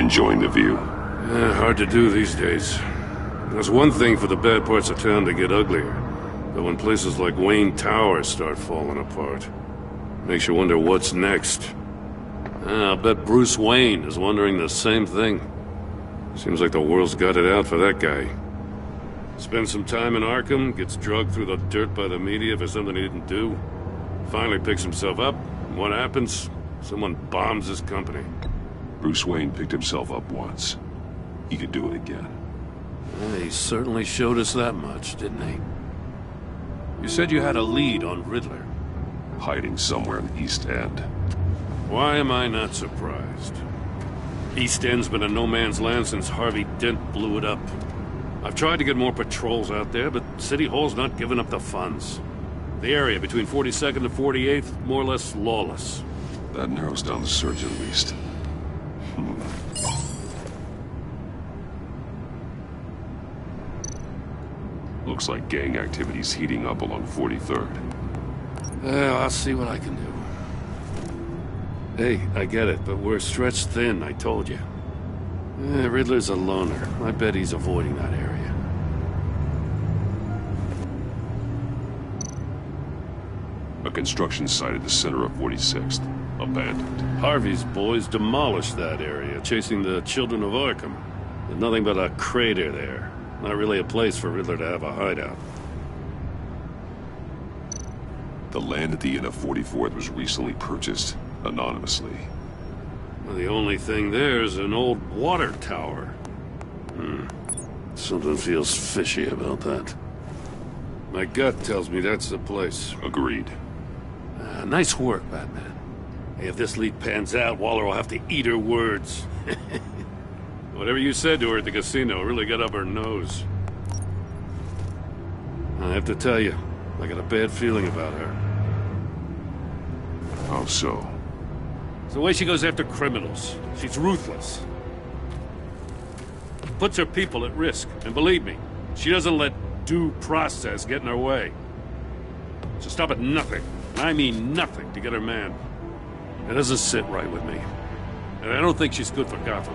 Enjoying the view? Hard to do these days. There's one thing for the bad parts of town to get uglier, but when places like Wayne Tower start falling apart, makes you wonder what's next. I'll bet Bruce Wayne is wondering the same thing. Seems like the world's got it out for that guy. Spends some time in Arkham, gets drugged through the dirt by the media for something he didn't do. Finally picks himself up, and what happens? Someone bombs his company. Bruce Wayne picked himself up once. He could do it again. He certainly showed us that much, didn't he? You said you had a lead on Riddler. Hiding somewhere in the East End. Why am I not surprised? East End's been a no-man's land since Harvey Dent blew it up. I've tried to get more patrols out there, but City Hall's not giving up the funds. The area between 42nd and 48th, more or less lawless. That narrows down the search at least. Looks like gang activity's heating up along 43rd. Well, I'll see what I can do. Hey, I get it, but we're stretched thin, I told you. Riddler's a loner. I bet he's avoiding that area. A construction site at the center of 46th. Abandoned. Harvey's boys demolished that area, chasing the children of Arkham. There's nothing but a crater there. Not really a place for Riddler to have a hideout. The land at the end of 44th was recently purchased, anonymously. Well, the only thing there is an old water tower. Something feels fishy about that. My gut tells me that's the place. Agreed. Nice work, Batman. Hey, if this lead pans out, Waller will have to eat her words. Whatever you said to her at the casino really got up her nose. I have to tell you, I got a bad feeling about her. How so? It's the way she goes after criminals. She's ruthless. Puts her people at risk. And believe me, she doesn't let due process get in her way. She'll stop at nothing, and I mean nothing, to get her man. It doesn't sit right with me. And I don't think she's good for Gotham.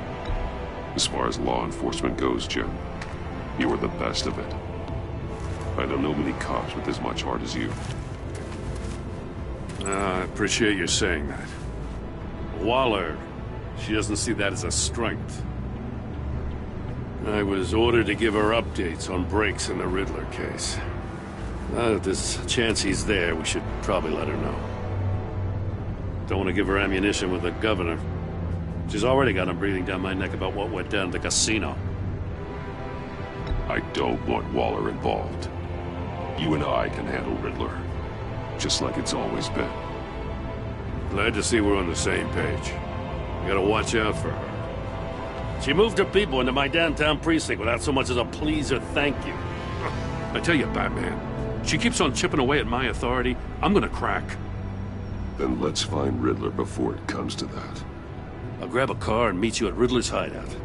As far as law enforcement goes, Jim, you were the best of it. I don't know many cops with as much heart as you. I appreciate you saying that. Waller, she doesn't see that as a strength. I was ordered to give her updates on breaks in the Riddler case. If there's a chance he's there, we should probably let her know. Don't want to give her ammunition with the governor. She's already got him breathing down my neck about what went down at the casino. I don't want Waller involved. You and I can handle Riddler. Just like it's always been. Glad to see we're on the same page. We gotta watch out for her. She moved her people into my downtown precinct without so much as a please or thank you. I tell you, Batman, she keeps on chipping away at my authority, I'm gonna crack. Then let's find Riddler before it comes to that. I'll grab a car and meet you at Riddler's hideout.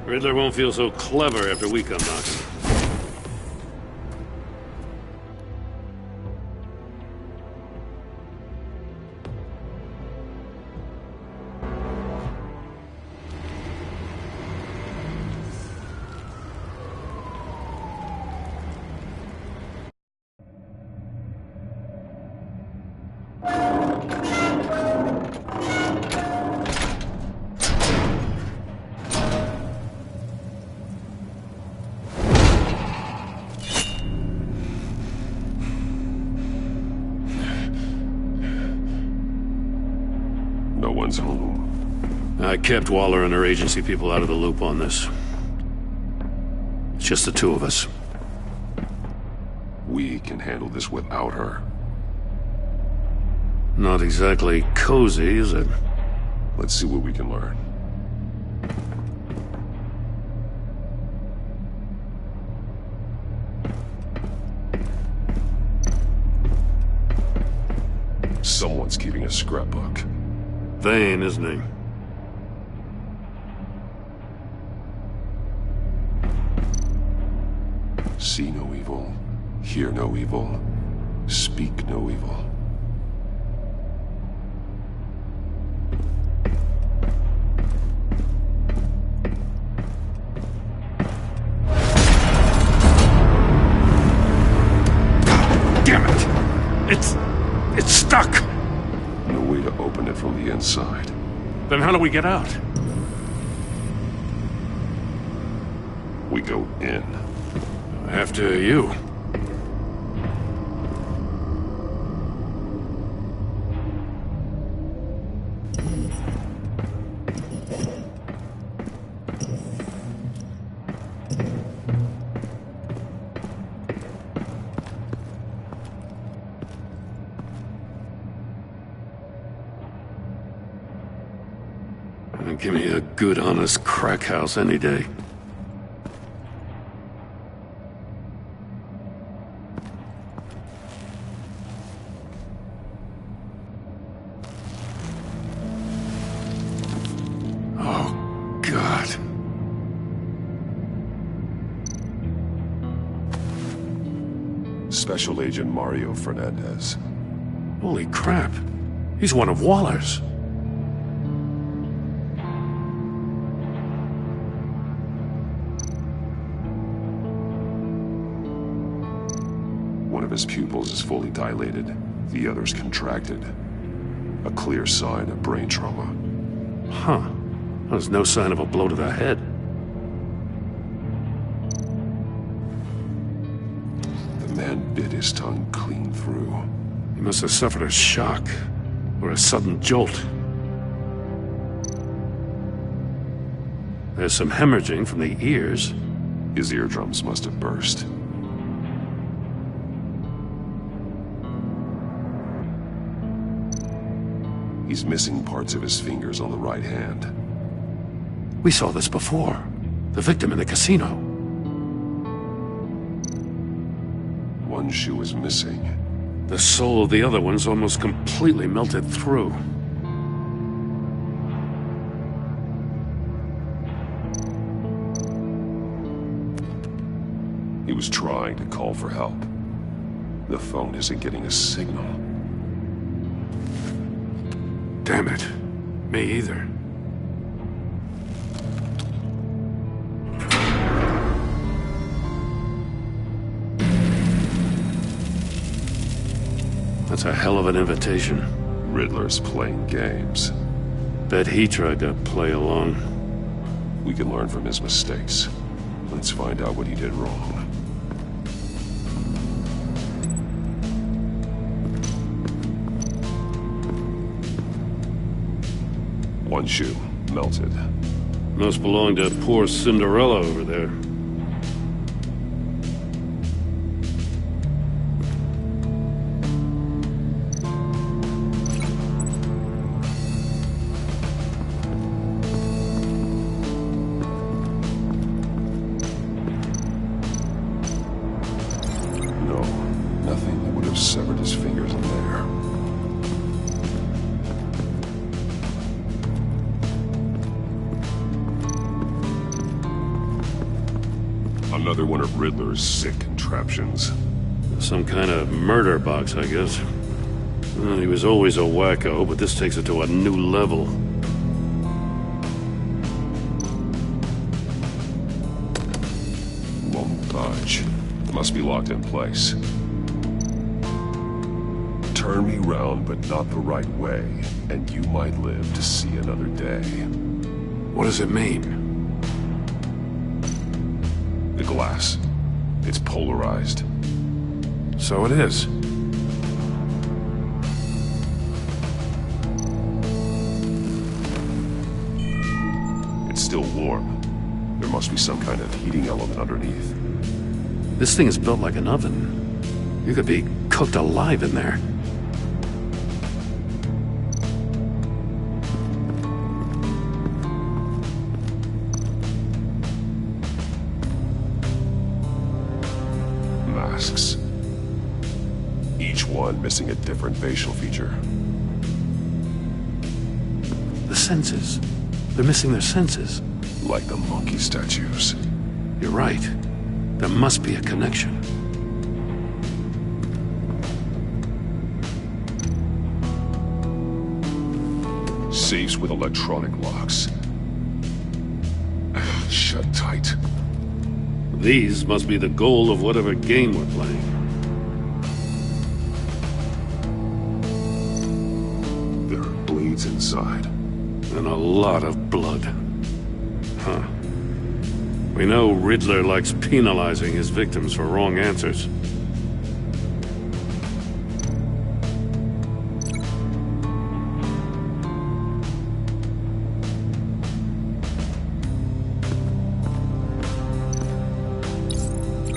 Riddler won't feel so clever after we come knocking. No one's home. I kept Waller and her agency people out of the loop on this. It's just the two of us. We can handle this without her. Not exactly cozy, is it? Let's see what we can learn. Someone's keeping a scrapbook. Vane, isn't he? See no evil, hear no evil, speak no evil. Damn it! It's stuck! No way to open it from the inside. Then how do we get out? We go in. After you. Give me a good, honest crack house any day. Oh, God. Special Agent Mario Fernandez. Holy crap. He's one of Waller's. One of his pupils is fully dilated, the other's contracted. A clear sign of brain trauma. Huh. There's no sign of a blow to the head. The man bit his tongue clean through. He must have suffered a shock, or a sudden jolt. There's some hemorrhaging from the ears. His eardrums must have burst. He's missing parts of his fingers on the right hand. We saw this before. The victim in the casino. One shoe is missing. The sole of the other one's almost completely melted through. He was trying to call for help. The phone isn't getting a signal. Damn it. Me either. That's a hell of an invitation. Riddler's playing games. Bet he tried to play along. We can learn from his mistakes. Let's find out what he did wrong. One shoe, melted. Must belong to poor Cinderella over there. No, nothing that would have severed his fingers in there. Another one of Riddler's sick contraptions. Some kind of murder box, I guess. Well, he was always a wacko, but this takes it to a new level. Won't budge. Must be locked in place. Turn me round, but not the right way, and you might live to see another day. What does it mean? The glass. It's polarized. So it is. It's still warm. There must be some kind of heating element underneath. This thing is built like an oven. You could be cooked alive in there. Masks. Each one missing a different facial feature. The senses. They're missing their senses. Like the monkey statues. You're right. There must be a connection. Safes with electronic locks. Shut tight. These must be the goal of whatever game we're playing. inside. And a lot of blood. Huh. We know Riddler likes penalizing his victims for wrong answers.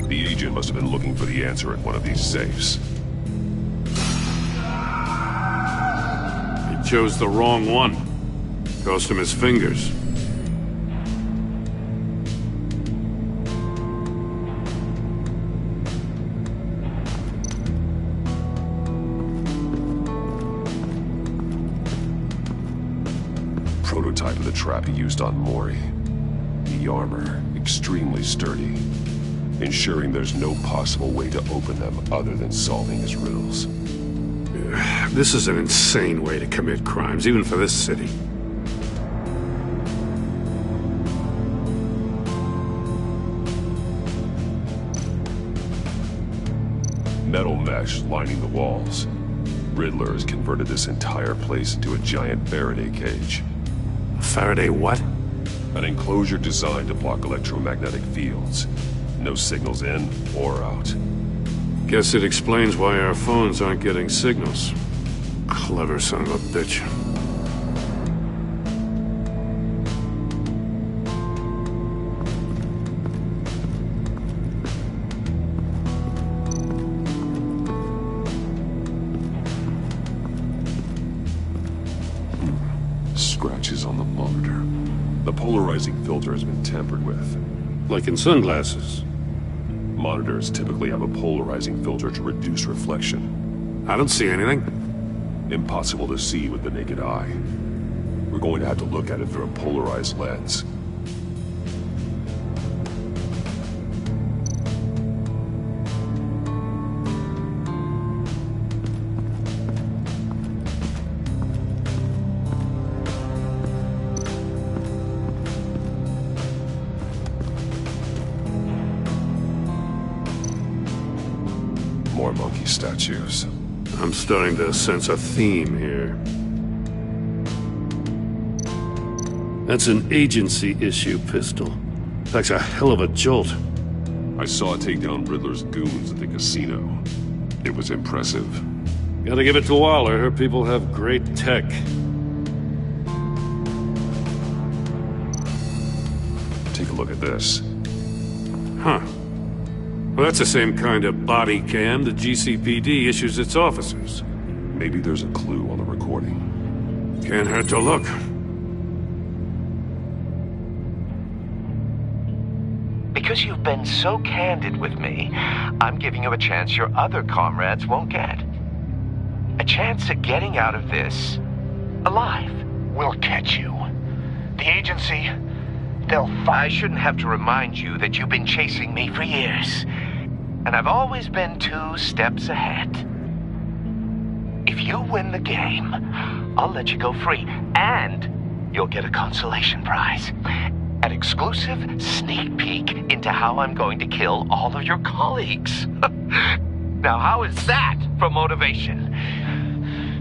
The agent must have been looking for the answer in one of these safes. He chose the wrong one. Cost him his fingers. Prototype of the trap he used on Mori. The armor, extremely sturdy, ensuring there's no possible way to open them other than solving his riddles. This is an insane way to commit crimes, even for this city. Metal mesh lining the walls. Riddler has converted this entire place into a giant Faraday cage. Faraday what? An enclosure designed to block electromagnetic fields. No signals in or out. Guess it explains why our phones aren't getting signals. Clever son of a bitch. Scratches on the monitor. The polarizing filter has been tampered with. Like in sunglasses. Monitors typically have a polarizing filter to reduce reflection. I don't see anything. Impossible to see with the naked eye. We're going to have to look at it through a polarized lens. More monkey statues. I'm starting to sense a theme here. That's an agency issue pistol. Packs a hell of a jolt. I saw it take down Riddler's goons at the casino. It was impressive. Gotta give it to Waller. Her people have great tech. Take a look at this. Huh. Well, that's the same kind of body cam the GCPD issues its officers. Maybe there's a clue on the recording. Can't hurt to look. Because you've been so candid with me, I'm giving you a chance your other comrades won't get. A chance at getting out of this alive. We'll catch you. The agency, I shouldn't have to remind you that you've been chasing me for years. And I've always been 2 steps ahead. If you win the game, I'll let you go free. And you'll get a consolation prize. An exclusive sneak peek into how I'm going to kill all of your colleagues. Now, how is that for motivation?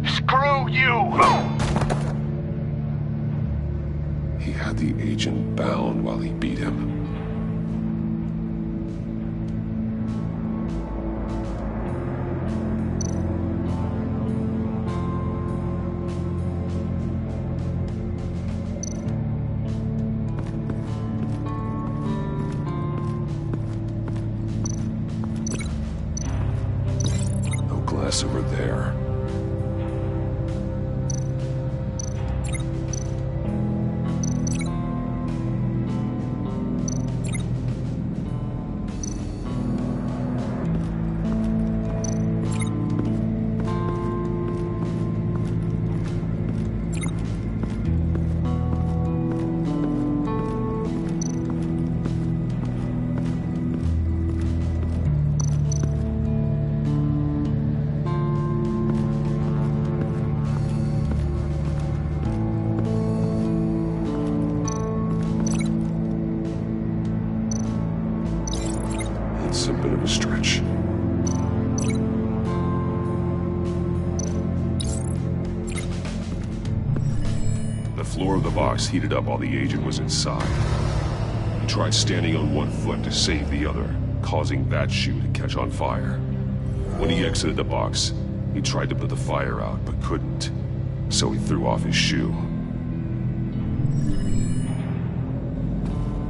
screw you! He had the agent bound while he beat him. No glass over there. It's a bit of a stretch. floor of the box heated up while the agent was inside. He tried standing on one foot to save the other, causing that shoe to catch on fire. When he exited the box, he tried to put the fire out, but couldn't. So he threw off his shoe.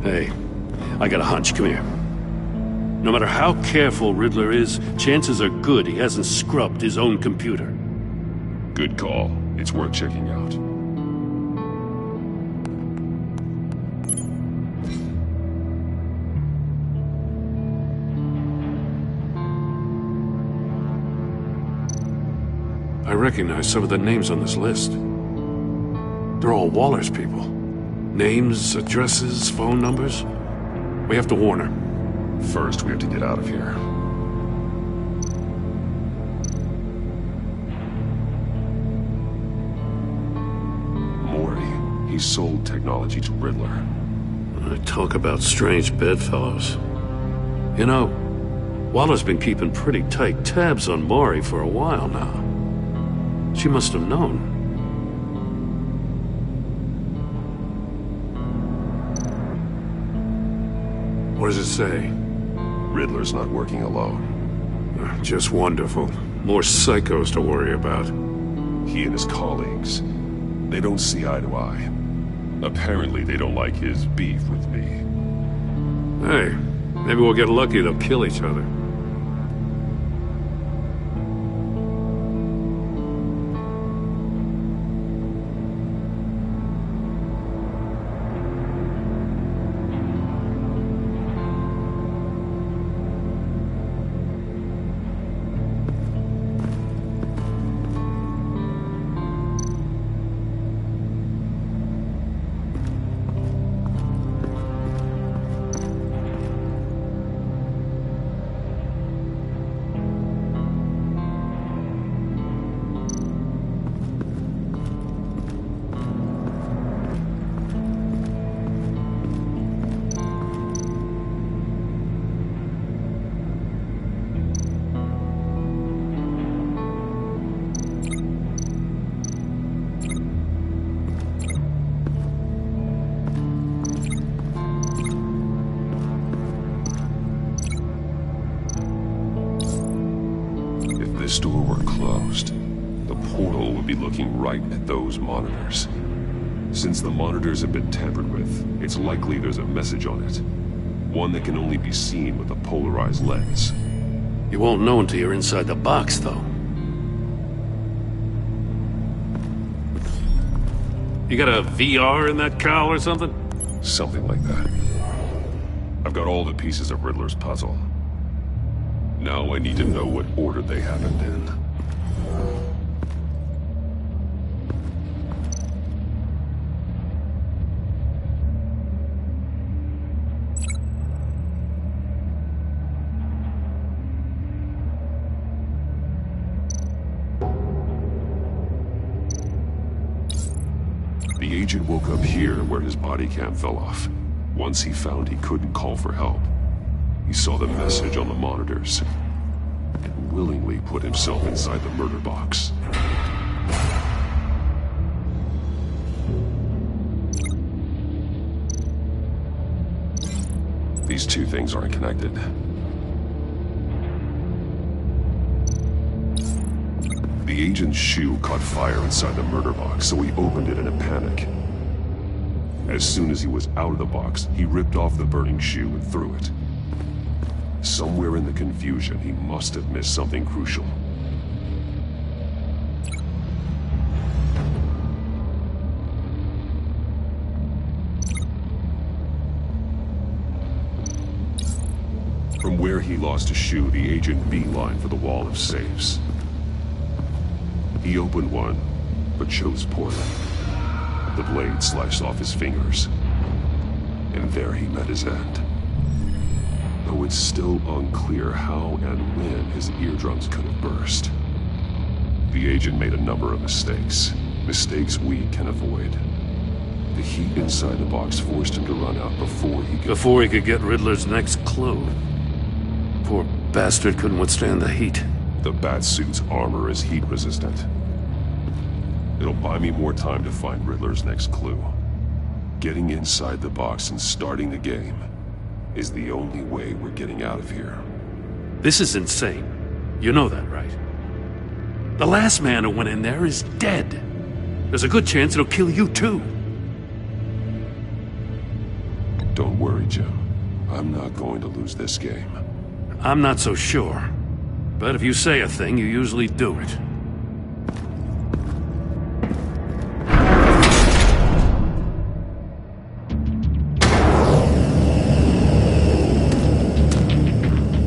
Hey, I got a hunch. Come here. No matter how careful Riddler is, chances are good he hasn't scrubbed his own computer. Good call. It's worth checking out. I recognize some of the names on this list. They're all Waller's people. Names, addresses, phone numbers. We have to warn her. First, we have to get out of here. Mori, he sold technology to Riddler. Talk about strange bedfellows. You know, Waller's been keeping pretty tight tabs on Mori for a while now. She must have known. What does it say? Riddler's not working alone. Just wonderful. More psychos to worry about. He and his colleagues, they don't see eye to eye. Apparently they don't like his beef with me. Hey, maybe we'll get lucky they'll kill each other. This door were closed, the portal would be looking right at those monitors. Since the monitors have been tampered with, it's likely there's a message on it. One that can only be seen with a polarized lens. You won't know until you're inside the box, though. You got a VR in that cowl or something? Something like that. I've got all the pieces of Riddler's puzzle. Now I need to know what order they happened in. The agent woke up here where his body cam fell off. Once he found he couldn't call for help, he saw the message on the monitors and willingly put himself inside the murder box. These two things aren't connected. The agent's shoe caught fire inside the murder box, so he opened it in a panic. As soon as he was out of the box, he ripped off the burning shoe and threw it. Somewhere in the confusion, he must have missed something crucial. From where he lost a shoe, the agent beelined for the wall of safes. He opened one, but chose poorly. The blade sliced off his fingers, and there he met his end. Though it's still unclear how and when his eardrums could have burst. The agent made a number of mistakes. Mistakes we can avoid. The heat inside the box forced him to run out before he could get Riddler's next clue. Poor bastard couldn't withstand the heat. The Batsuit's armor is heat resistant. It'll buy me more time to find Riddler's next clue. Getting inside the box and starting the game is the only way we're getting out of here. This is insane. You know that, right? The last man who went in there is dead. There's a good chance it'll kill you too. Don't worry, Jim. I'm not going to lose this game. I'm not so sure. But if you say a thing, you usually do it.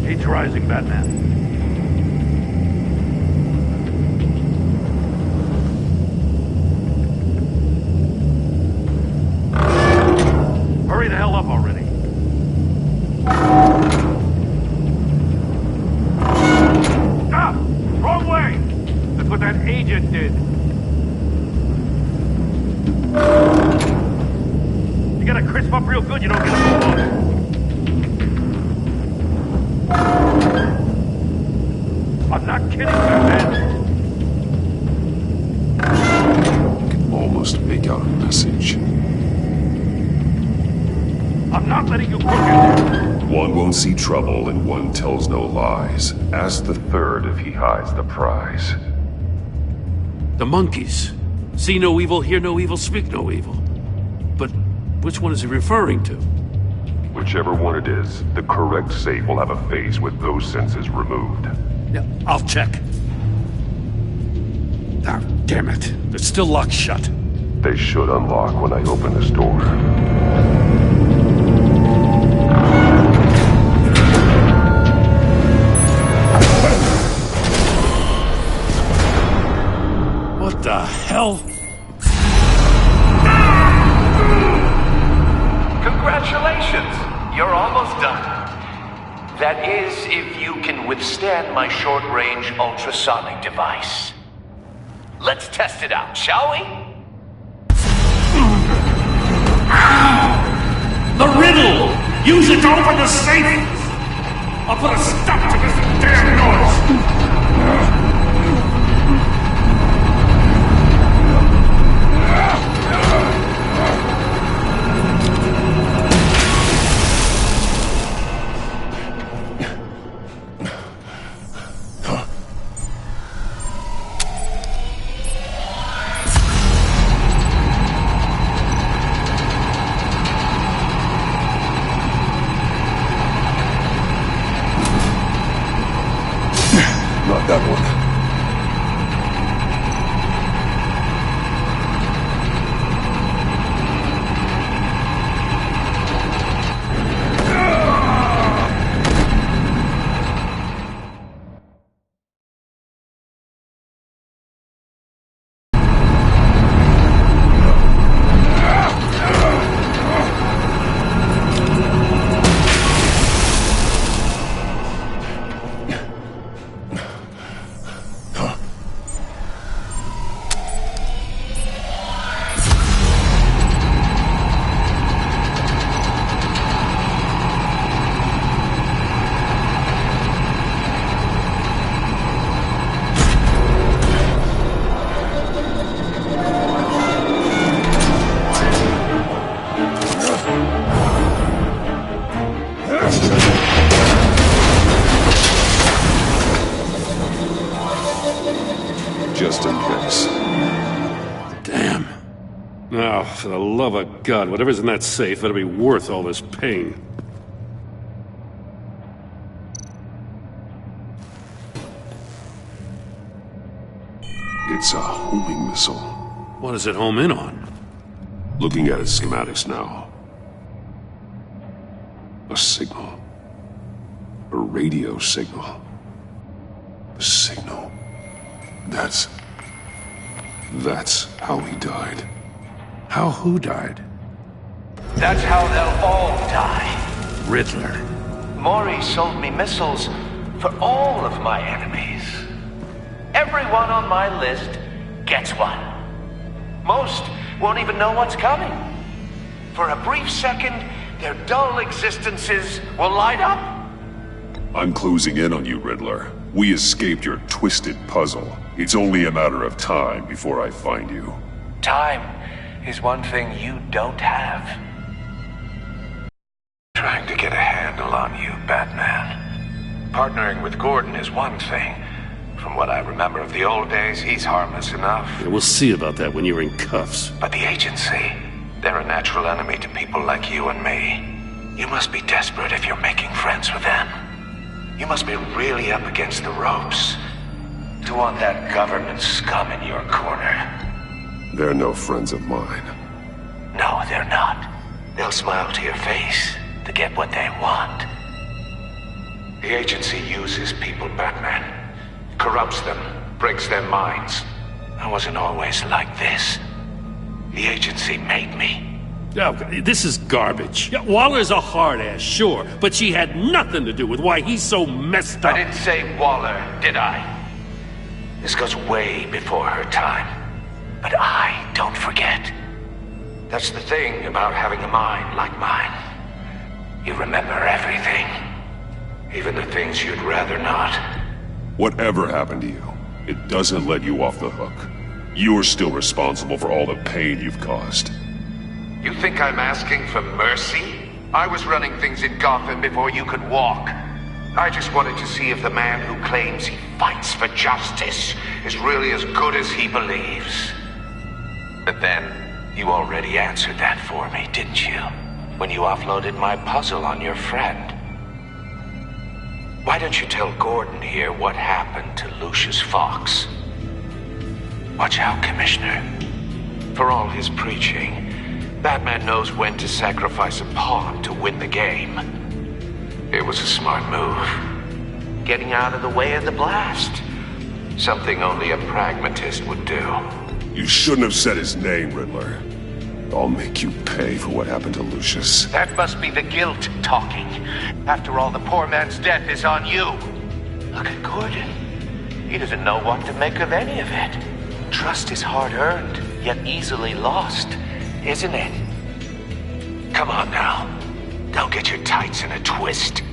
Heat's rising, Batman. Hurry the hell up already. Stop! Wrong way! That's what that agent did. You gotta crisp up real good, you don't get a move on. I'm not kidding, Batman. I can almost make out a message. I'm not letting you cook in there. One won't see trouble and one tells no lies. Ask the third if he hides the prize. The monkeys. See no evil, hear no evil, speak no evil. But which one is he referring to? Whichever one it is, the correct safe will have a face with those senses removed. Yeah, I'll check. Ah, damn it. They're still locked shut. They should unlock when I open this door. What the hell? Congratulations! You're almost done. That is, if you can withstand my short-range ultrasonic device. Let's test it out, shall we? The riddle! Use it to open the safe! I'll put a stop to this damn noise! Not that one. Just in case. Damn. Now, for the love of God, whatever's in that safe better be worth all this pain. It's a homing missile. What does it home in on? Looking at its schematics now. A signal. A radio signal. A signal. That's how he died. How who died? That's how they'll all die. Riddler. Maury sold me missiles for all of my enemies. Everyone on my list gets one. Most won't even know what's coming. For a brief second, their dull existences will light up. I'm closing in on you, Riddler. We escaped your twisted puzzle. It's only a matter of time before I find you. Time is one thing you don't have. Trying to get a handle on you, Batman. Partnering with Gordon is one thing. From what I remember of the old days, he's harmless enough. Yeah, we'll see about that when you're in cuffs. But the agency, they're a natural enemy to people like you and me. You must be desperate if you're making friends with them. You must be really up against the ropes to want that government scum in your corner. They're no friends of mine. No, they're not. They'll smile to your face to get what they want. The agency uses people, Batman. Corrupts them, breaks their minds. I wasn't always like this. The agency made me. Oh, this is garbage. Yeah, Waller's a hard-ass, sure, but she had nothing to do with why he's so messed up. I didn't say Waller, did I? This goes way before her time. But I don't forget. That's the thing about having a mind like mine. You remember everything. Even the things you'd rather not. Whatever happened to you, it doesn't let you off the hook. You're still responsible for all the pain you've caused. You think I'm asking for mercy? I was running things in Gotham before you could walk. I just wanted to see if the man who claims he fights for justice is really as good as he believes. But then, you already answered that for me, didn't you? When you offloaded my puzzle on your friend. Why don't you tell Gordon here what happened to Lucius Fox? Watch out, Commissioner. For all his preaching, Batman knows when to sacrifice a pawn to win the game. It was a smart move. Getting out of the way of the blast. Something only a pragmatist would do. You shouldn't have said his name, Riddler. I'll make you pay for what happened to Lucius. That must be the guilt talking. After all, the poor man's death is on you. Look at Gordon. He doesn't know what to make of any of it. Trust is hard-earned, yet easily lost, isn't it? Come on now. Don't get your tights in a twist.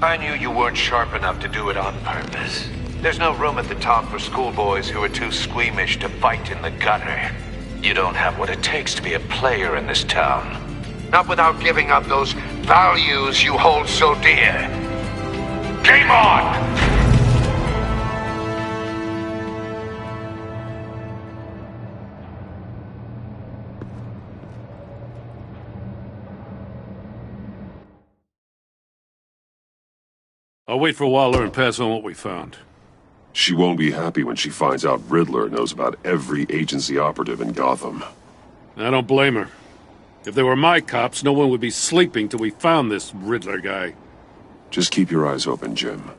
I knew you weren't sharp enough to do it on purpose. There's no room at the top for schoolboys who are too squeamish to fight in the gutter. You don't have what it takes to be a player in this town. Not without giving up those values you hold so dear. Game on! I'll wait for Waller and pass on what we found. She won't be happy when she finds out Riddler knows about every agency operative in Gotham. I don't blame her. If they were my cops, no one would be sleeping till we found this Riddler guy. Just keep your eyes open, Jim.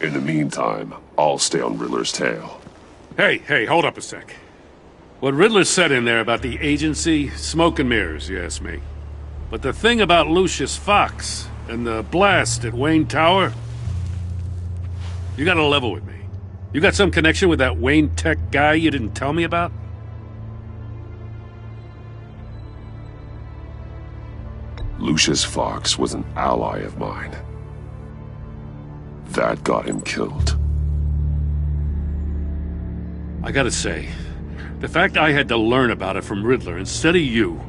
In the meantime, I'll stay on Riddler's tail. Hey, hold up a sec. What Riddler said in there about the agency, smoke and mirrors, you ask me. But the thing about Lucius Fox and the blast at Wayne Tower, you gotta level with me. You got some connection with that Wayne Tech guy you didn't tell me about? Lucius Fox was an ally of mine. That got him killed. I gotta say, the fact I had to learn about it from Riddler instead of you,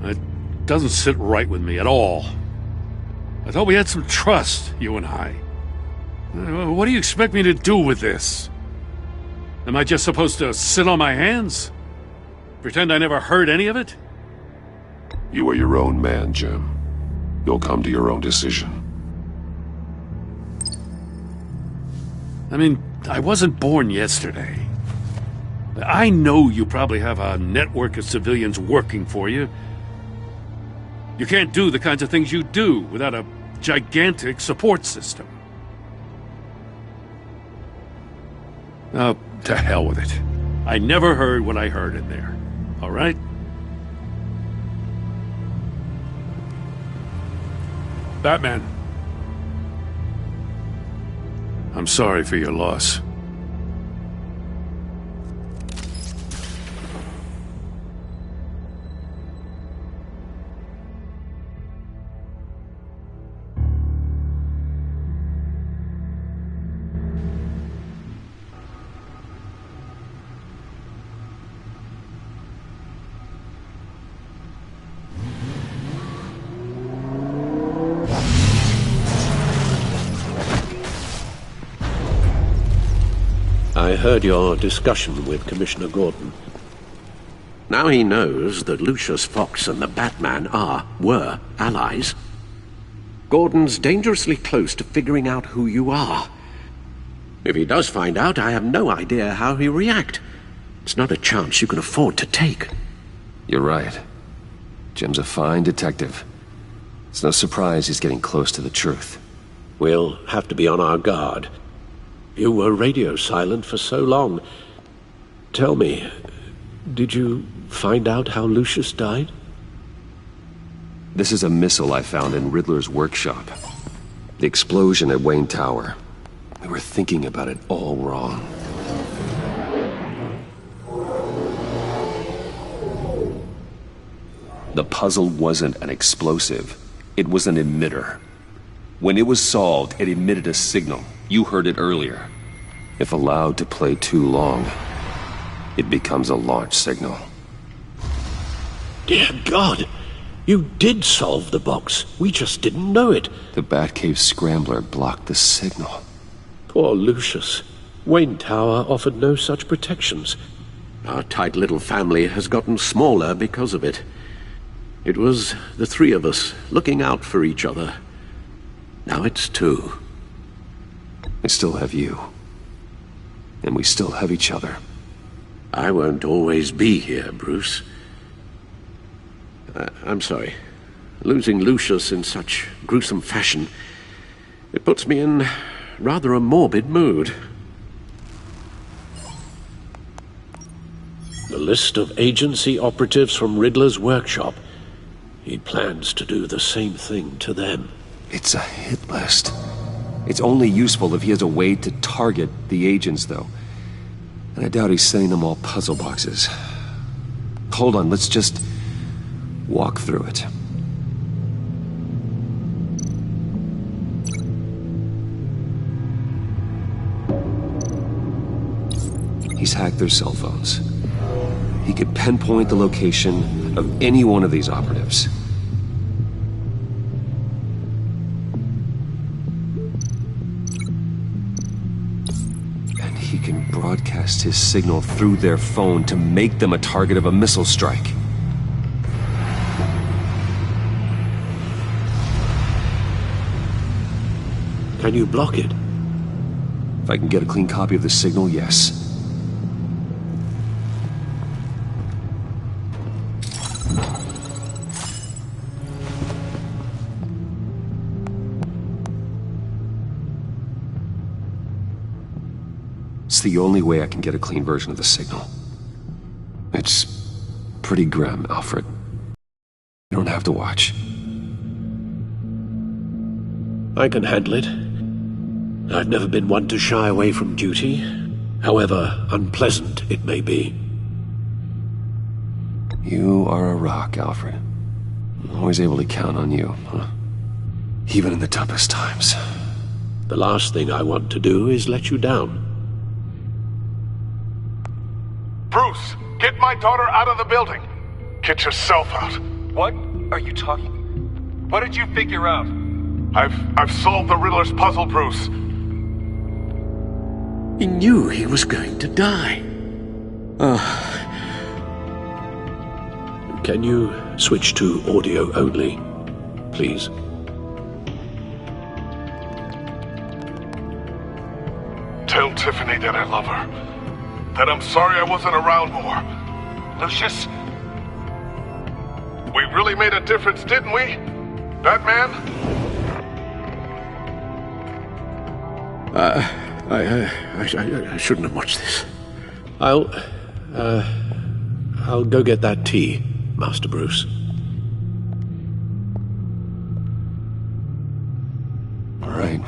it doesn't sit right with me at all. I thought we had some trust, you and I. What do you expect me to do with this? Am I just supposed to sit on my hands? Pretend I never heard any of it? You are your own man, Jim. You'll come to your own decision. I mean, I wasn't born yesterday. I know you probably have a network of civilians working for you. You can't do the kinds of things you do without a gigantic support system. Oh, to hell with it. I never heard what I heard in there. All right? Batman. I'm sorry for your loss. I heard your discussion with Commissioner Gordon. Now he knows that Lucius Fox and the Batman were allies. Gordon's dangerously close to figuring out who you are. If he does find out, I have no idea how he'll react. It's not a chance you can afford to take. You're right. Jim's a fine detective. It's no surprise he's getting close to the truth. We'll have to be on our guard. You were radio silent for so long. Tell me, did you find out how Lucius died? This is a missile I found in Riddler's workshop. The explosion at Wayne Tower. We were thinking about it all wrong. The puzzle wasn't an explosive. It was an emitter. When it was solved, it emitted a signal. You heard it earlier. If allowed to play too long, it becomes a launch signal. Dear God! You did solve the box. We just didn't know it. The Batcave scrambler blocked the signal. Poor Lucius. Wayne Tower offered no such protections. Our tight little family has gotten smaller because of it. It was the three of us looking out for each other. Now it's two. I still have you. And we still have each other. I won't always be here, Bruce. I'm sorry. Losing Lucius in such gruesome fashion, it puts me in rather a morbid mood. The list of agency operatives from Riddler's workshop. He plans to do the same thing to them. It's a hit list. It's only useful if he has a way to target the agents, though. And I doubt he's sending them all puzzle boxes. Hold on, let's just walk through it. He's hacked their cell phones. He could pinpoint the location of any one of these operatives. And he can broadcast his signal through their phone to make them a target of a missile strike. Can you block it? If I can get a clean copy of the signal, yes. It's the only way I can get a clean version of the signal. It's pretty grim, Alfred. You don't have to watch. I can handle it. I've never been one to shy away from duty, however unpleasant it may be. You are a rock, Alfred. I'm always able to count on you, huh? Even in the toughest times. The last thing I want to do is let you down. Bruce, get my daughter out of the building. Get yourself out. What are you talking? What did you figure out? I've solved the Riddler's puzzle, Bruce. He knew he was going to die. Can you switch to audio only, please? Tell Tiffany that I love her. That I'm sorry I wasn't around more. Lucius? We really made a difference, didn't we? Batman? I shouldn't have watched this. I'll go get that tea, Master Bruce. All right.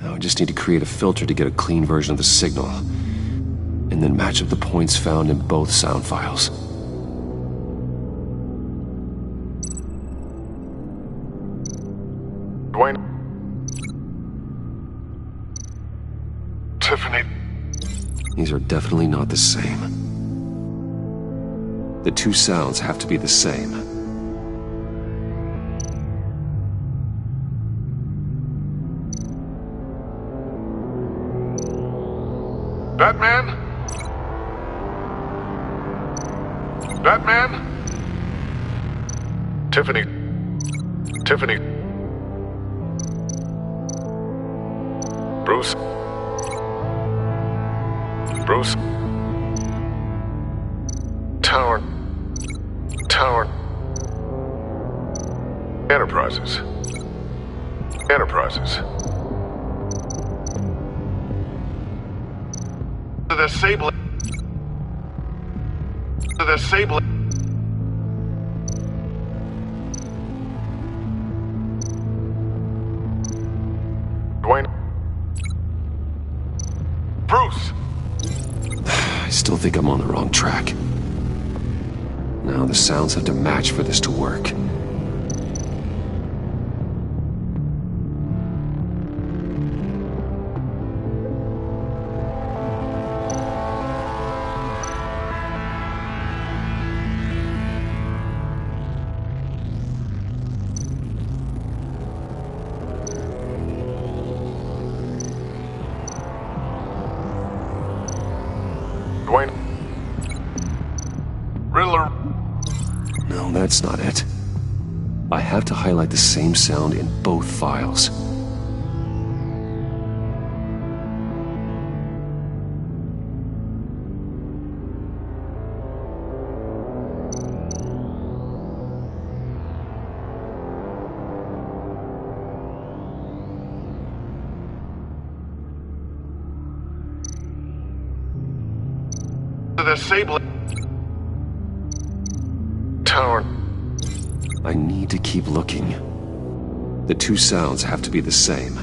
Now I just need to create a filter to get a clean version of the signal. And then match up the points found in both sound files. Dwayne? Tiffany? These are definitely not the same. The two sounds have to be the same. Batman? Batman? Tiffany. Tiffany. Bruce. Bruce. Tower. Tower. Enterprises. Enterprises. The Sable. The Sable. Dwayne. Bruce. I still think I'm on the wrong track. Now the sounds have to match for this to work. Dwayne. Riddler. No, that's not it. I have to highlight the same sound in both files. The Sable. Tower. I need to keep looking. The two sounds have to be the same.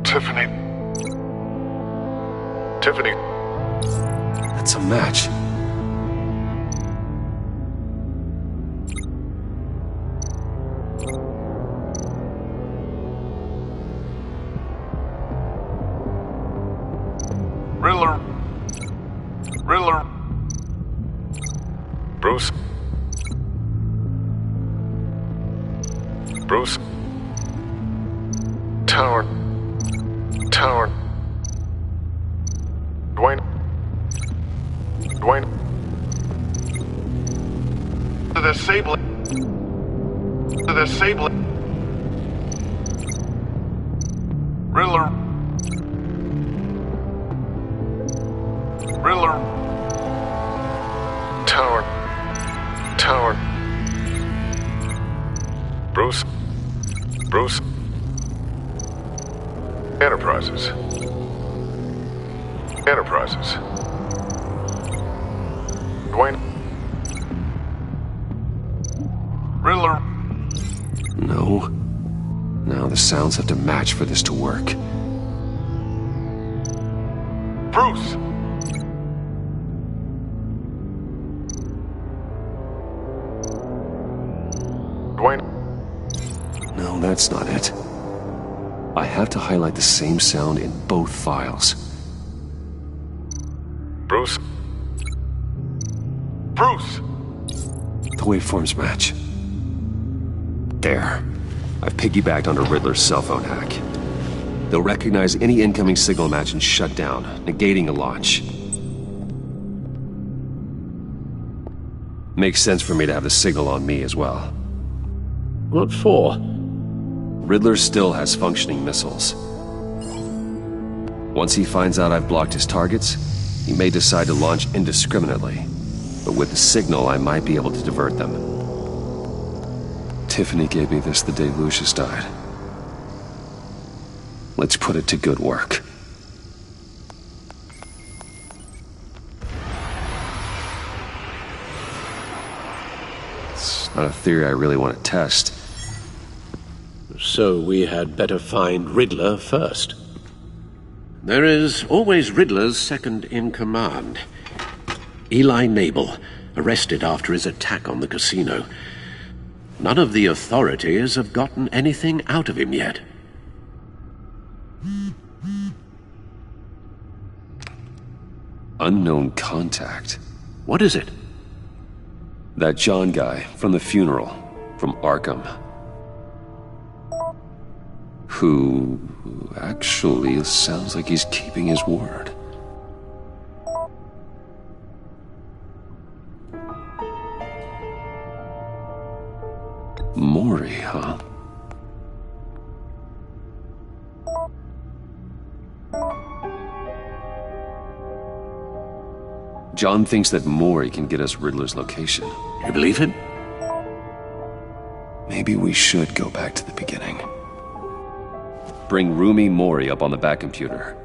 Tiffany. Tiffany. That's a match. Riddler. Riddler. Bruce. Bruce. Tower. Tower. Dwayne. Dwayne. The Sable. The Sable. Riddler. Riddler. Tower. Tower. Bruce. Bruce. Enterprises. Enterprises. Dwayne. Riddler. No. Now the sounds have to match for this to work. Bruce. Dwayne. No, that's not it. I have to highlight the same sound in both files. Bruce. Bruce. The waveforms match. There. I've piggybacked onto Riddler's cell phone hack. They'll recognize any incoming signal match and shut down, negating a launch. Makes sense for me to have the signal on me as well. What for? Riddler still has functioning missiles. Once he finds out I've blocked his targets, he may decide to launch indiscriminately. But with the signal, I might be able to divert them. Tiffany gave me this the day Lucius died. Let's put it to good work. It's not a theory I really want to test. So we had better find Riddler first. There is always Riddler's second-in-command. Eli Nabel, arrested after his attack on the casino. None of the authorities have gotten anything out of him yet. Unknown contact. What is it? That John guy from the funeral, from Arkham. Who actually sounds like he's keeping his word. Mori, huh? John thinks that Mori can get us Riddler's location. You believe him? Maybe we should go back to the beginning. Bring Rumi Mori up on the back computer.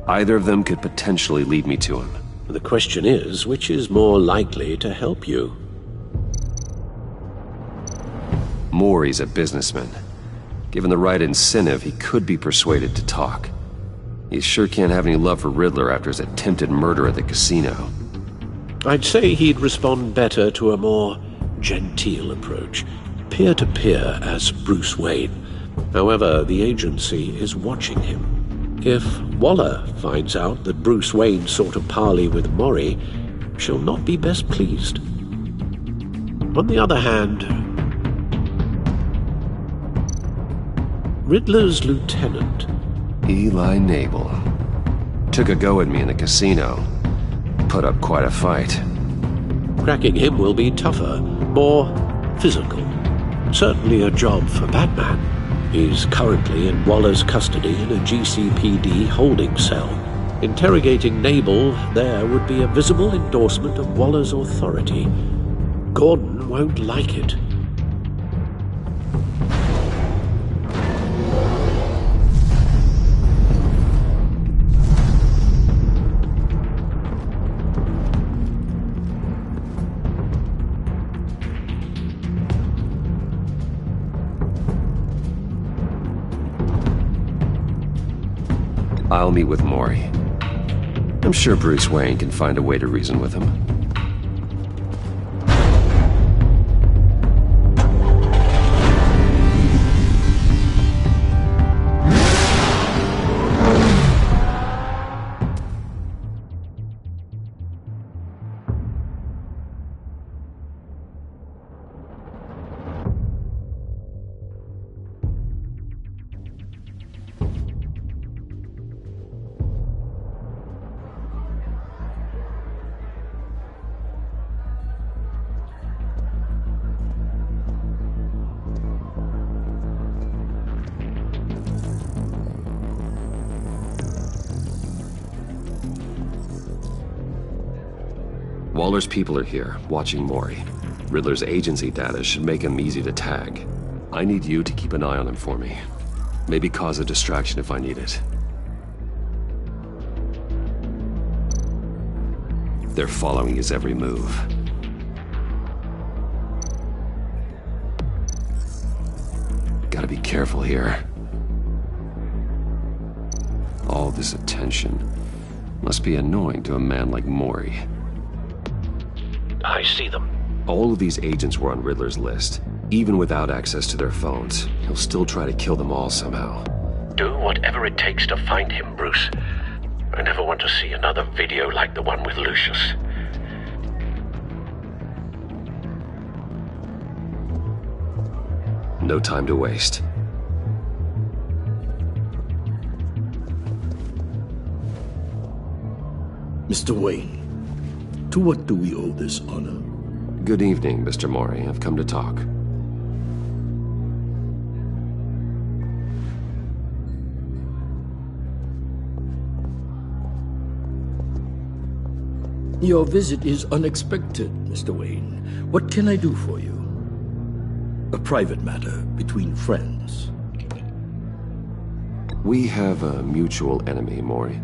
Either of them could potentially lead me to him. The question is, which is more likely to help you? Mori's a businessman. Given the right incentive, he could be persuaded to talk. He sure can't have any love for Riddler after his attempted murder at the casino. I'd say he'd respond better to a more genteel approach. Peer-to-peer as Bruce Wayne. However, the agency is watching him. If Waller finds out that Bruce Wayne sought a parley with Mori, she'll not be best pleased. On the other hand, Riddler's lieutenant, Eli Nabel, took a go at me in the casino. Put up quite a fight. cracking him will be tougher, more physical. Certainly a job for Batman. He's currently in Waller's custody in a GCPD holding cell. Interrogating Nabel there would be a visible endorsement of Waller's authority. Gordon won't like it. I'll meet with Mori. I'm sure Bruce Wayne can find a way to reason with him. Waller's people are here, watching Mori. Riddler's agency data should make him easy to tag. I need you to keep an eye on him for me. Maybe cause a distraction if I need it. They're following his every move. Gotta be careful here. All this attention must be annoying to a man like Mori. I see them. All of these agents were on Riddler's list. Even without access to their phones, he'll still try to kill them all somehow. Do whatever it takes to find him, Bruce. I never want to see another video like the one with Lucius. No time to waste. Mr. Wayne, to what do we owe this honor? Good evening, Mr. Mori. I've come to talk. Your visit is unexpected, Mr. Wayne. What can I do for you? A private matter between friends. We have a mutual enemy, Mori.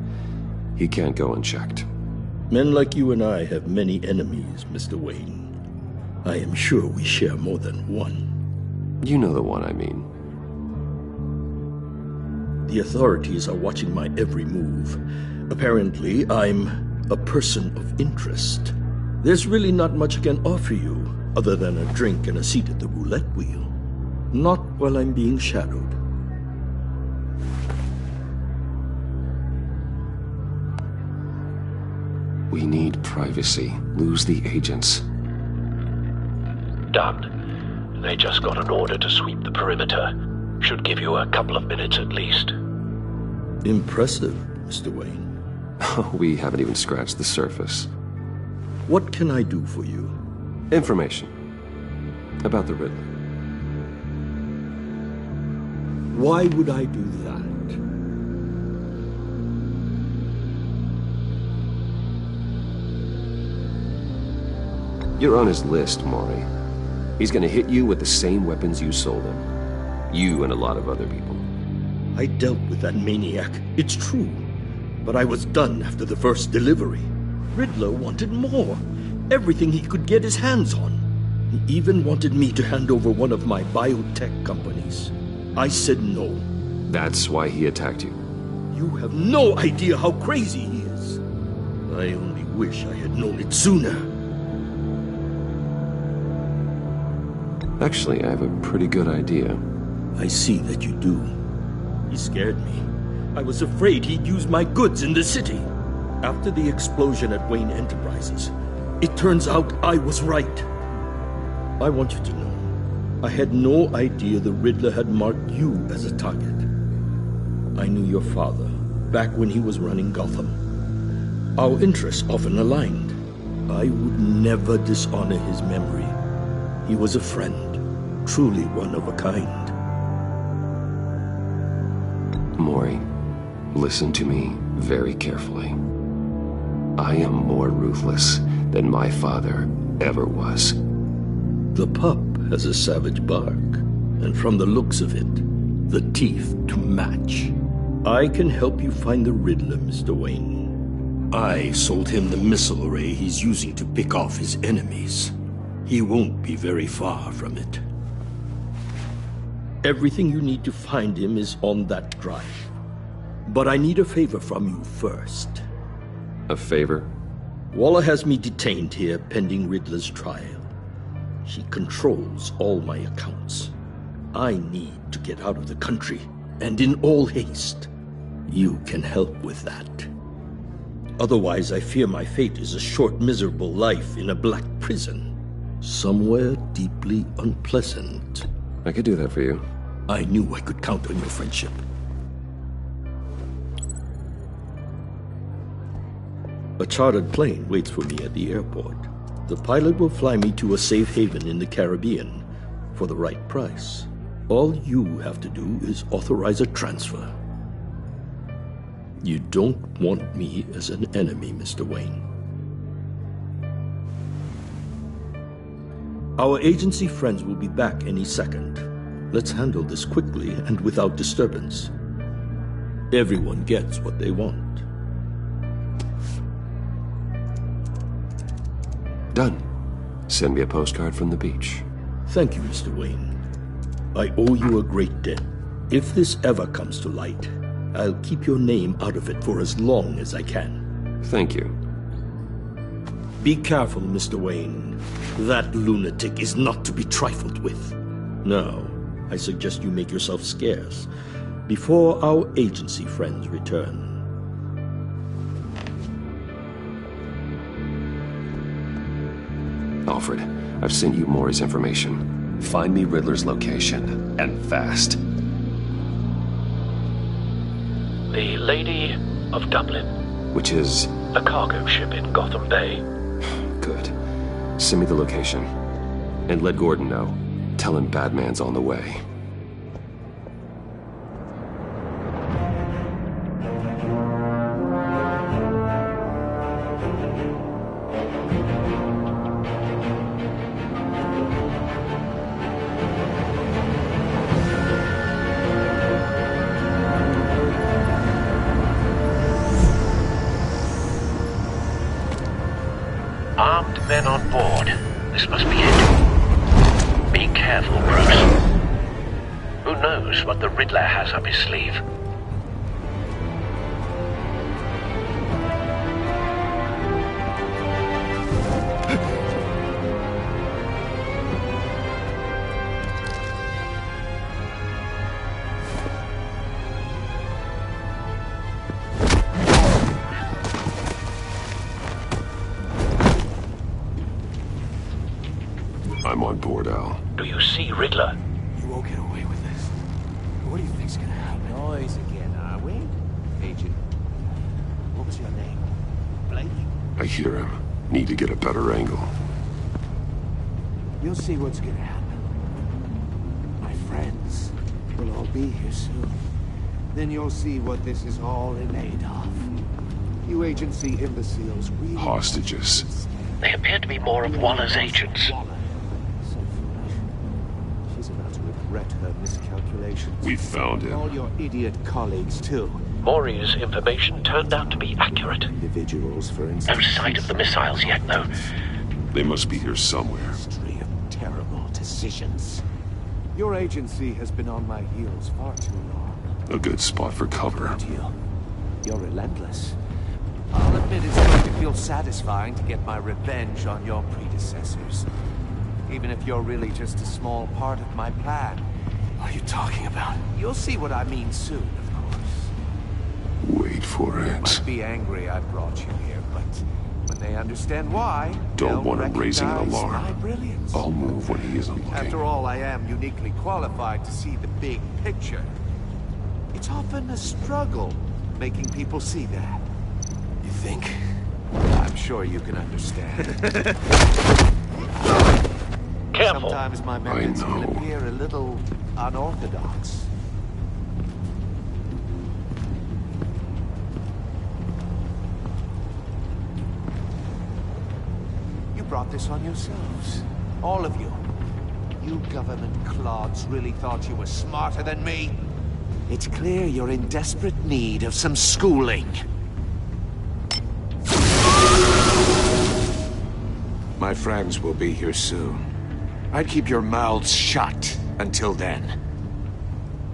He can't go unchecked. Men like you and I have many enemies, Mr. Wayne. I am sure we share more than one. You know the one I mean. The authorities are watching my every move. Apparently, I'm a person of interest. There's really not much I can offer you, other than a drink and a seat at the roulette wheel. Not while I'm being shadowed. We need privacy. Lose the agents. Done. They just got an order to sweep the perimeter. Should give you a couple of minutes at least. Impressive, Mr. Wayne. We haven't even scratched the surface. What can I do for you? Information. About the Riddler. Why would I do that? You're on his list, Maury. He's gonna hit you with the same weapons you sold him. You and a lot of other people. I dealt with that maniac, it's true. But I was done after the first delivery. Riddler wanted more. Everything he could get his hands on. He even wanted me to hand over one of my biotech companies. I said no. That's why he attacked you. You have no idea how crazy he is. I only wish I had known it sooner. Actually, I have a pretty good idea. I see that you do. He scared me. I was afraid he'd use my goods in the city. After the explosion at Wayne Enterprises, it turns out I was right. I want you to know, I had no idea the Riddler had marked you as a target. I knew your father back when he was running Gotham. Our interests often aligned. I would never dishonor his memory. He was a friend, truly one of a kind. Maury, listen to me very carefully. I am more ruthless than my father ever was. The pup has a savage bark, and from the looks of it, the teeth to match. I can help you find the Riddler, Mr. Wayne. I sold him the missile array he's using to pick off his enemies. He won't be very far from it. Everything you need to find him is on that drive. But I need a favor from you first. A favor? Waller has me detained here pending Riddler's trial. She controls all my accounts. I need to get out of the country, and in all haste. You can help with that. Otherwise, I fear my fate is a short, miserable life in a black prison. Somewhere deeply unpleasant. I could do that for you. I knew I could count on your friendship. A chartered plane waits for me at the airport. The pilot will fly me to a safe haven in the Caribbean for the right price. All you have to do is authorize a transfer. You don't want me as an enemy, Mr. Wayne. Our agency friends will be back any second. Let's handle this quickly and without disturbance. Everyone gets what they want. Done. Send me a postcard from the beach. Thank you, Mr. Wayne. I owe you a great debt. If this ever comes to light, I'll keep your name out of it for as long as I can. Thank you. Be careful, Mr. Wayne. That lunatic is not to be trifled with. Now, I suggest you make yourself scarce before our agency friends return. Alfred, I've sent you Maury's information. Find me Riddler's location, and fast. The Lady of Dublin. Which is? A cargo ship in Gotham Bay. Good. Send me the location. And let Gordon know. Tell him Batman's on the way. Armed men on board. This must be it. Be careful, Bruce. Who knows what the Riddler has up his sleeve? I'm on board, Al. Do you see Riddler? You won't get away with this. What do you think's gonna happen? Noise again, are we? Agent, what was your name? Blake? I hear him. Need to get a better angle. You'll see what's gonna happen. My friends will all be here soon. Then you'll see what this is all in aid of. You agency imbeciles really... Hostages. They appear to be more of Waller's agents. So foolish. She's about to regret her miscalculations. We found All him. your idiot colleagues, too. Maury's information turned out to be accurate. Individuals, for instance. No sight of the missiles yet, though. They must be here somewhere. History of terrible decisions. Your agency has been on my heels far too long. A good spot for cover. But you're relentless. I'll admit it's going to feel satisfying to get my revenge on your predecessors. Even if you're really just a small part of my plan. What are you talking about? You'll see what I mean soon, of course. Wait for They it. might be angry I brought you here, but when they understand why, Don't they'll want him raising an recognize alarm. my brilliance. I'll move when he isn't looking. After all, I am uniquely qualified to see the big picture. It's often a struggle making people see that. You think? I'm sure you can understand. Careful. Sometimes my methods can know. appear a little unorthodox. You brought this on yourselves. All of you. You government clods really thought you were smarter than me? It's clear you're in desperate need of some schooling. My friends will be here soon. I'd keep your mouths shut until then.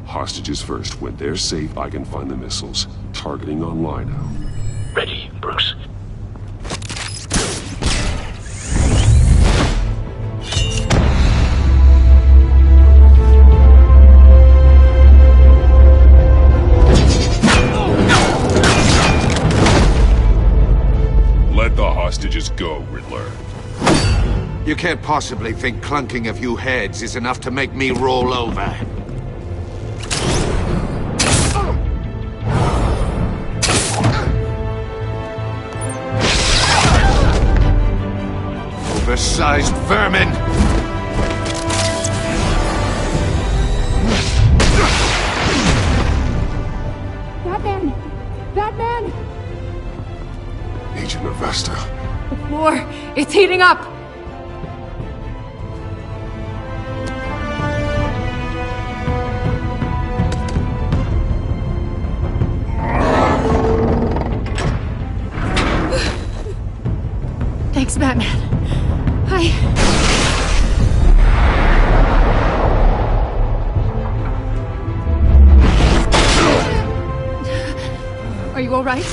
Hostages first. When they're safe, I can find the missiles. Targeting on Lino. Ready, Bruce. Let the hostages go, Riddler. You can't possibly think clunking a few heads is enough to make me roll over. Oversized vermin! Batman! Batman! Agent Avesta. The floor, it's heating up! Thanks, Batman. Are you all right?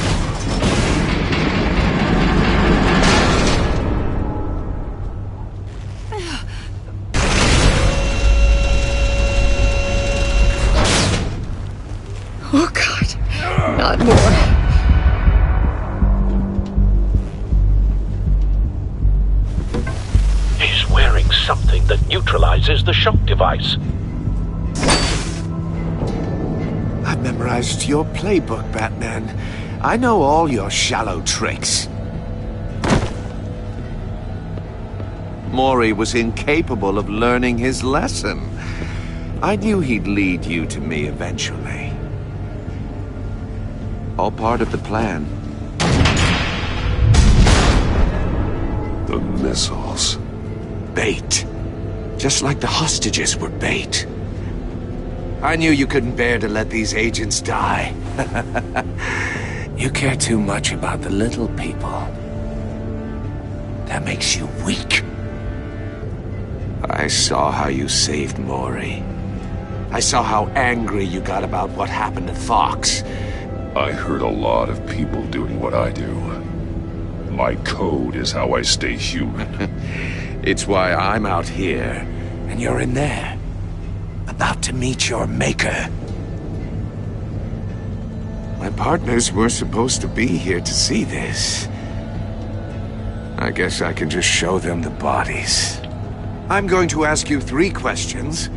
Oh, God. Not more. He's wearing something that neutralizes the shock device. I've memorized your playbook, Batman. I know all your shallow tricks. Maury was incapable of learning his lesson. I knew he'd lead you to me eventually. All part of the plan. The missiles. Bait. Just like the hostages were bait. I knew you couldn't bear to let these agents die. You care too much about the little people. That makes you weak. I saw how you saved Maury. I saw how angry you got about what happened to Fox. I heard a lot of people doing what I do. My code is how I stay human. It's why I'm out here, and you're in there. About to meet your maker. My partners were supposed to be here to see this. I guess I can just show them the bodies. I'm going to ask you 3 questions.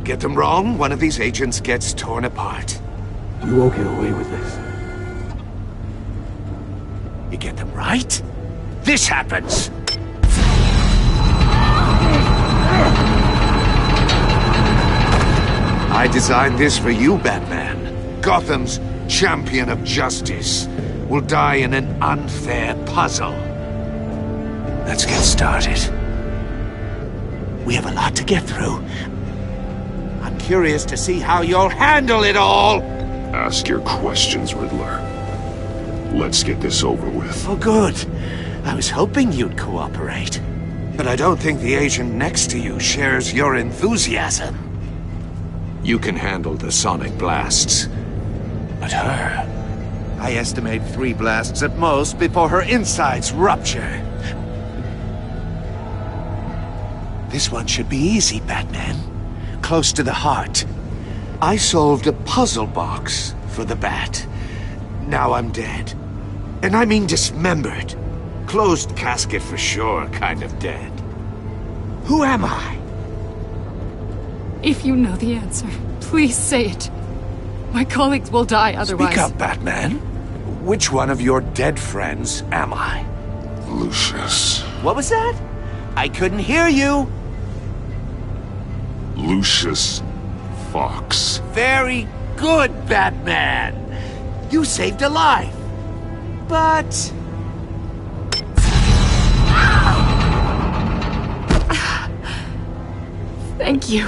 Get them wrong, one of these agents gets torn apart. You won't get away with this. You get them right, this happens! I designed this for you, Batman. Gotham's champion of justice will die in an unfair puzzle. Let's get started. We have a lot to get through. I'm curious to see how you'll handle it all! Ask your questions, Riddler. Let's get this over with. Oh, good. I was hoping you'd cooperate. But I don't think the agent next to you shares your enthusiasm. You can handle the sonic blasts. But her... I estimate 3 blasts at most before her insides rupture. This one should be easy, Batman. Close to the heart. I solved a puzzle box for the Bat. Now I'm dead. And I mean dismembered. Closed casket for sure, kind of dead. Who am I? If you know the answer, please say it. My colleagues will die otherwise. Speak up, Batman. Which one of your dead friends am I? Lucius. What was that? I couldn't hear you. Lucius Fox. Very good, Batman. You saved a life. But... Thank you.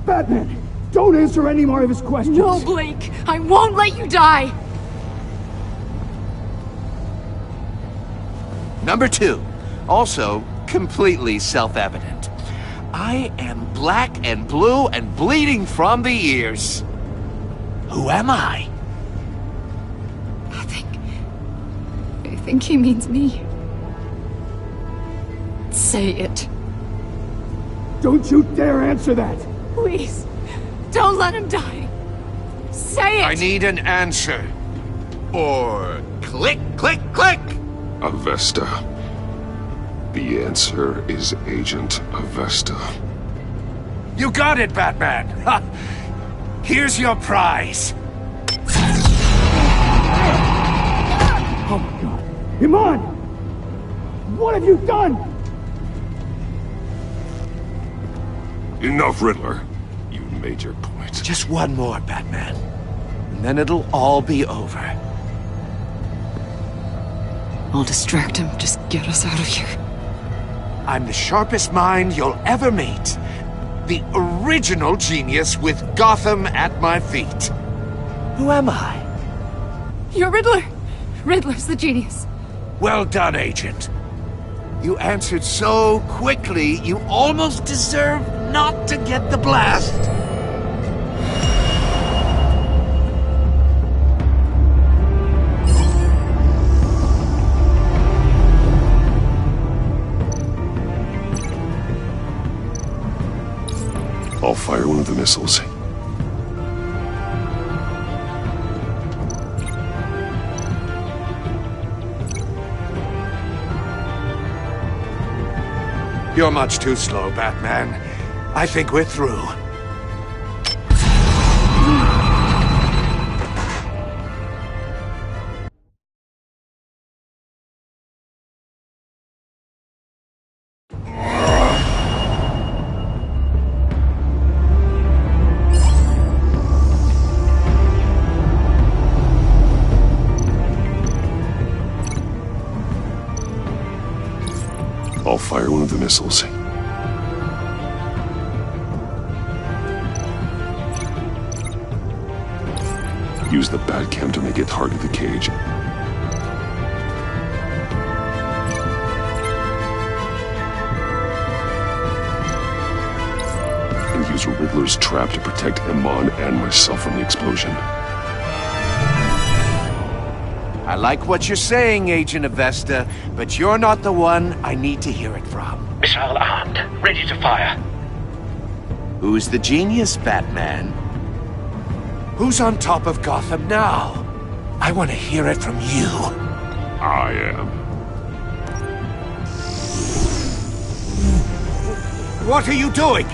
Batman, don't answer any more of his questions. No, Blake. I won't let you die. Number 2. Also completely self-evident. I am black and blue and bleeding from the ears. Who am I? I think he means me. Say it. Don't you dare answer that! Please, don't let him die. Say it! I need an answer. Or click, click, click! Avesta. The answer is Agent Avesta. You got it, Batman! Ha. Here's your prize. Oh my god. Iman! What have you done? Enough, Riddler. You made your point. Just one more, Batman. And then it'll all be over. I'll distract him. Just get us out of here. I'm the sharpest mind you'll ever meet. The original genius with Gotham at my feet. Who am I? You're Riddler. Riddler's the genius. Well done, Agent. You answered so quickly, you almost deserve not to get the blast. I'll fire one of the missiles. You're much too slow, Batman. I think we're through. I'll fire one of the missiles. Use the Batcam to make it target the cage. And use Riddler's trap to protect Iman and myself from the explosion. I like what you're saying, Agent Avesta, but you're not the one I need to hear it from. Missile armed, ready to fire. Who's the genius, Batman? Who's on top of Gotham now? I want to hear it from you. I am. What are you doing?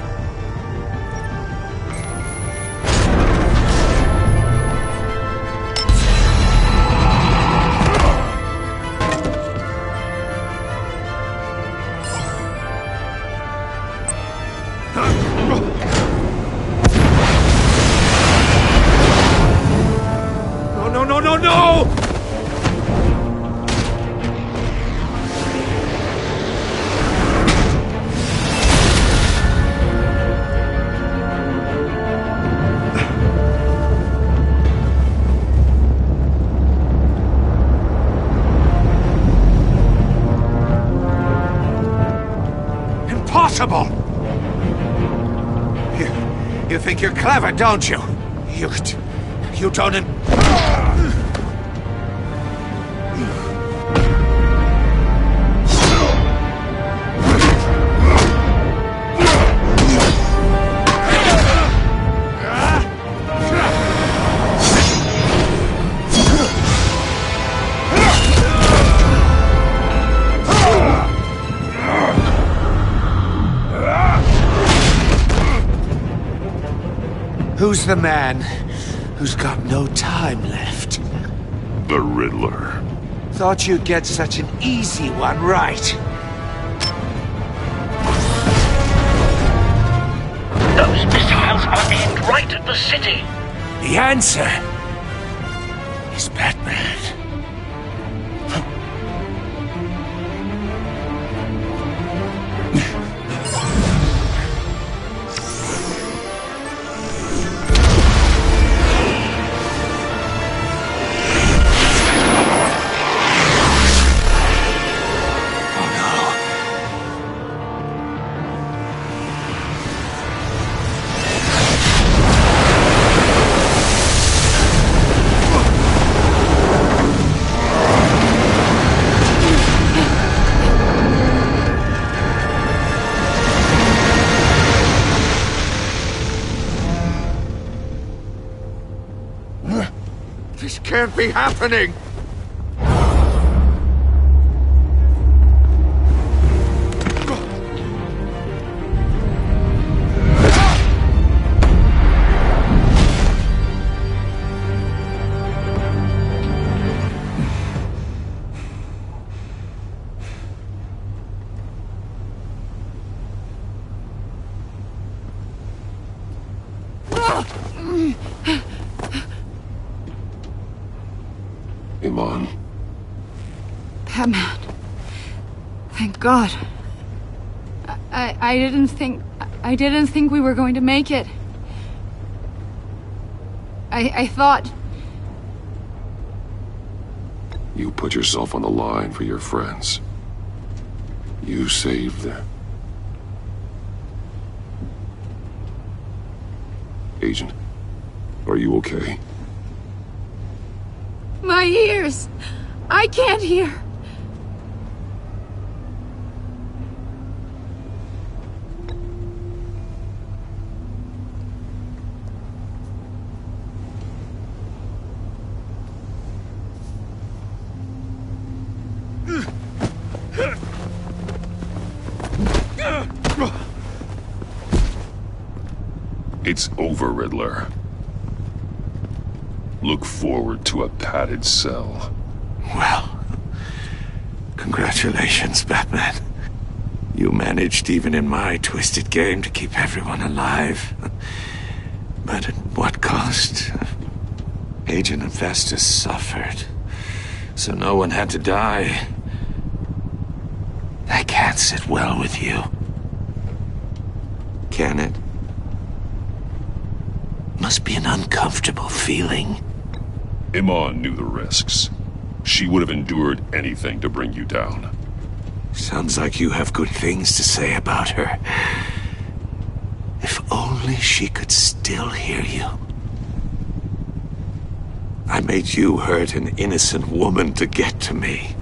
No! Impossible! You think you're clever, don't you? You don't... Who's the man who's got no time left? The Riddler. Thought you'd get such an easy one right. Those missiles are aimed right at the city. The answer is Batman. This can't be happening! Iman. Batman. Thank God. I didn't think we were going to make it. I thought... You put yourself on the line for your friends. You saved them. Agent, are you okay? My ears! I can't hear! It's over, Riddler. Look forward to a padded cell. Well, congratulations, Batman. You managed, even in my twisted game, to keep everyone alive. But at what cost? Agent Hephaestus suffered, so no one had to die. That can't sit well with you. Can it? Must be an uncomfortable feeling. Iman knew the risks. She would have endured anything to bring you down. Sounds like you have good things to say about her. If only she could still hear you. I made you hurt an innocent woman to get to me.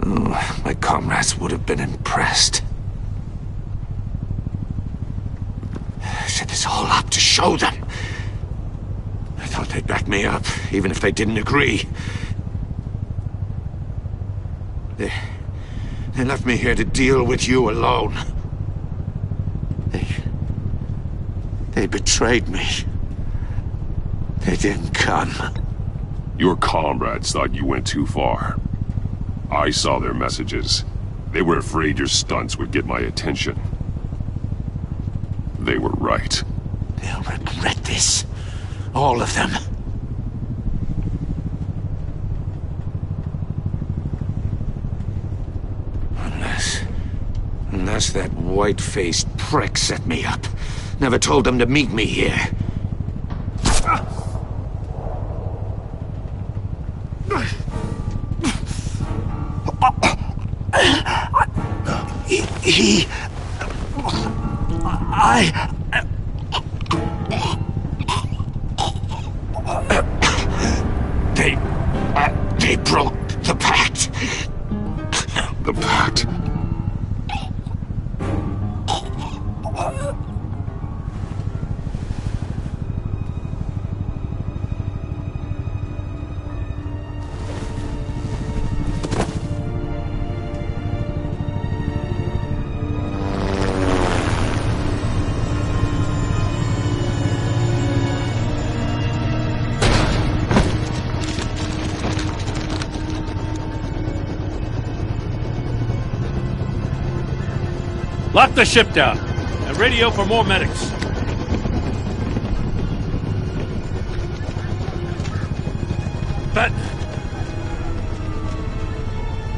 Oh, my comrades would have been impressed. I set this all up to show them. I thought they'd back me up, even if they didn't agree. They left me here to deal with you alone. They betrayed me. They didn't come. Your comrades thought you went too far. I saw their messages. They were afraid your stunts would get my attention. They were right. They'll regret this. All of them. Unless that white-faced prick set me up. Never told them to meet me here. They broke the pact. The pact? Lock the ship down, and radio for more medics.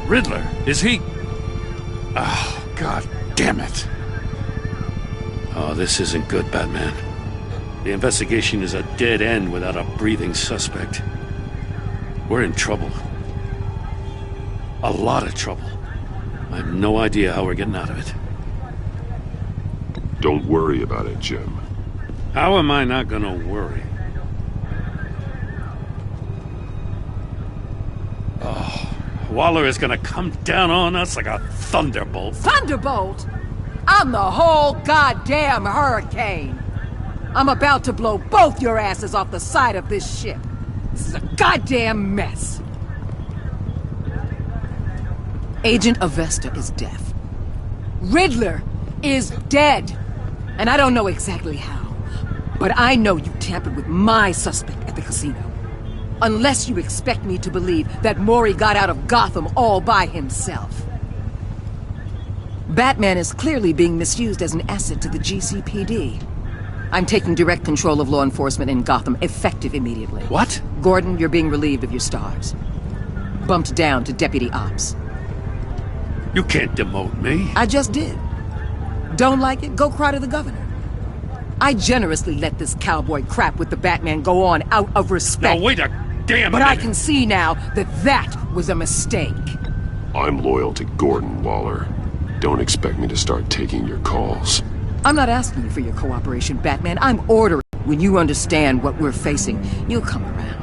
Riddler, is he... Oh, God damn it. Oh, this isn't good, Batman. The investigation is a dead end without a breathing suspect. We're in trouble. A lot of trouble. I have no idea how we're getting out of it. Don't worry about it, Jim. How am I not gonna worry? Oh, Waller is gonna come down on us like a thunderbolt. Thunderbolt? I'm the whole goddamn hurricane. I'm about to blow both your asses off the side of this ship. This is a goddamn mess. Agent Avesta is deaf. Riddler is dead. And I don't know exactly how, but I know you tampered with my suspect at the casino. Unless you expect me to believe that Mori got out of Gotham all by himself. Batman is clearly being misused as an asset to the GCPD. I'm taking direct control of law enforcement in Gotham, effective immediately. What? Gordon, you're being relieved of your stars. Bumped down to Deputy Ops. You can't demote me. I just did. Don't like it? Go cry to the governor. I generously let this cowboy crap with the Batman go on out of respect. Now wait a damn minute. But I can see now that that was a mistake. I'm loyal to Gordon, Waller. Don't expect me to start taking your calls. I'm not asking you for your cooperation, Batman. I'm ordering. When you understand what we're facing, you'll come around.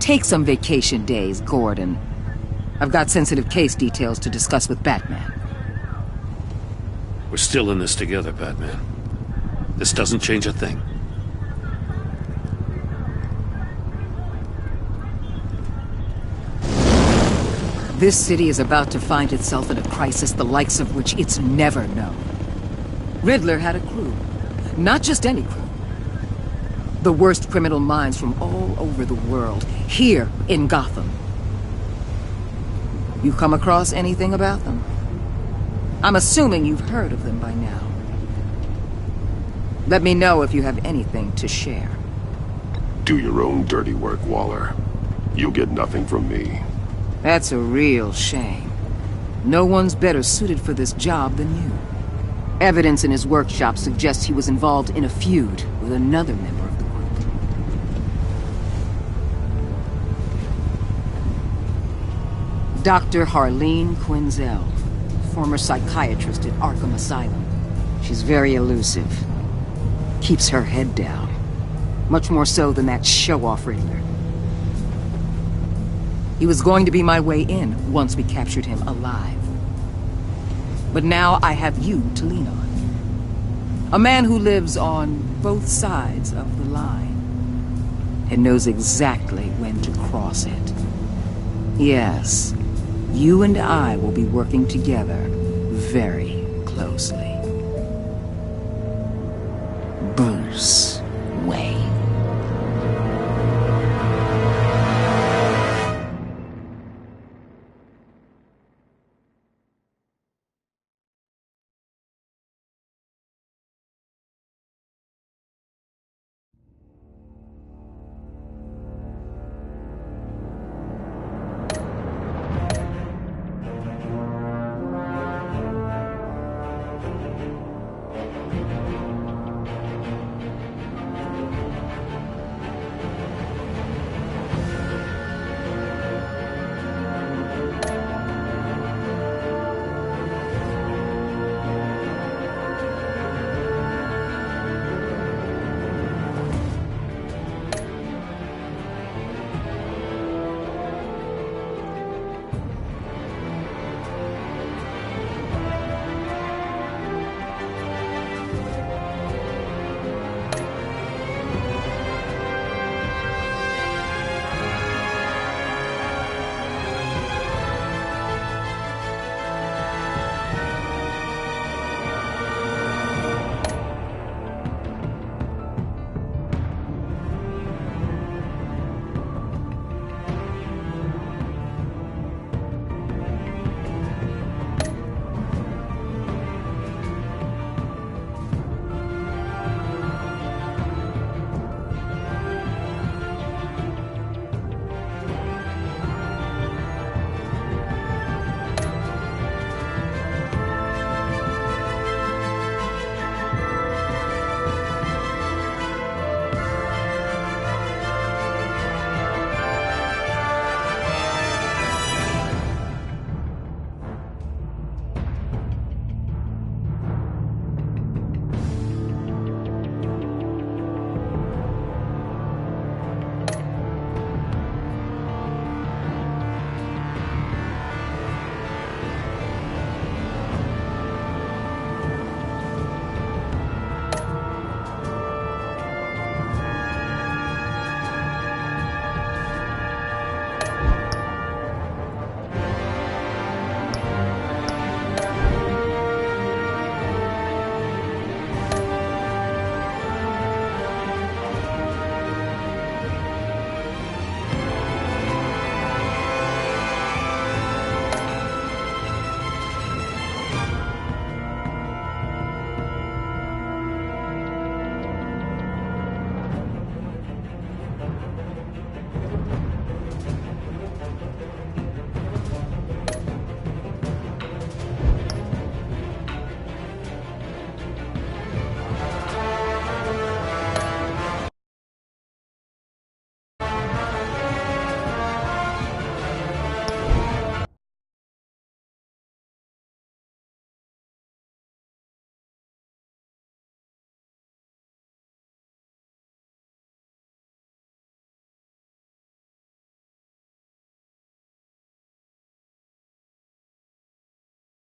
Take some vacation days, Gordon. I've got sensitive case details to discuss with Batman. We're still in this together, Batman. This doesn't change a thing. This city is about to find itself in a crisis the likes of which it's never known. Riddler had a crew. Not just any crew. The worst criminal minds from all over the world, here in Gotham. You come across anything about them? I'm assuming you've heard of them by now. Let me know if you have anything to share. Do your own dirty work, Waller. You'll get nothing from me. That's a real shame. No one's better suited for this job than you. Evidence in his workshop suggests he was involved in a feud with another member of the group. Dr. Harleen Quinzel, former psychiatrist at Arkham Asylum. She's very elusive. Keeps her head down. Much more so than that show-off Riddler. He was going to be my way in once we captured him alive. But now I have you to lean on. A man who lives on both sides of the line and knows exactly when to cross it. Yes, you and I will be working together very closely.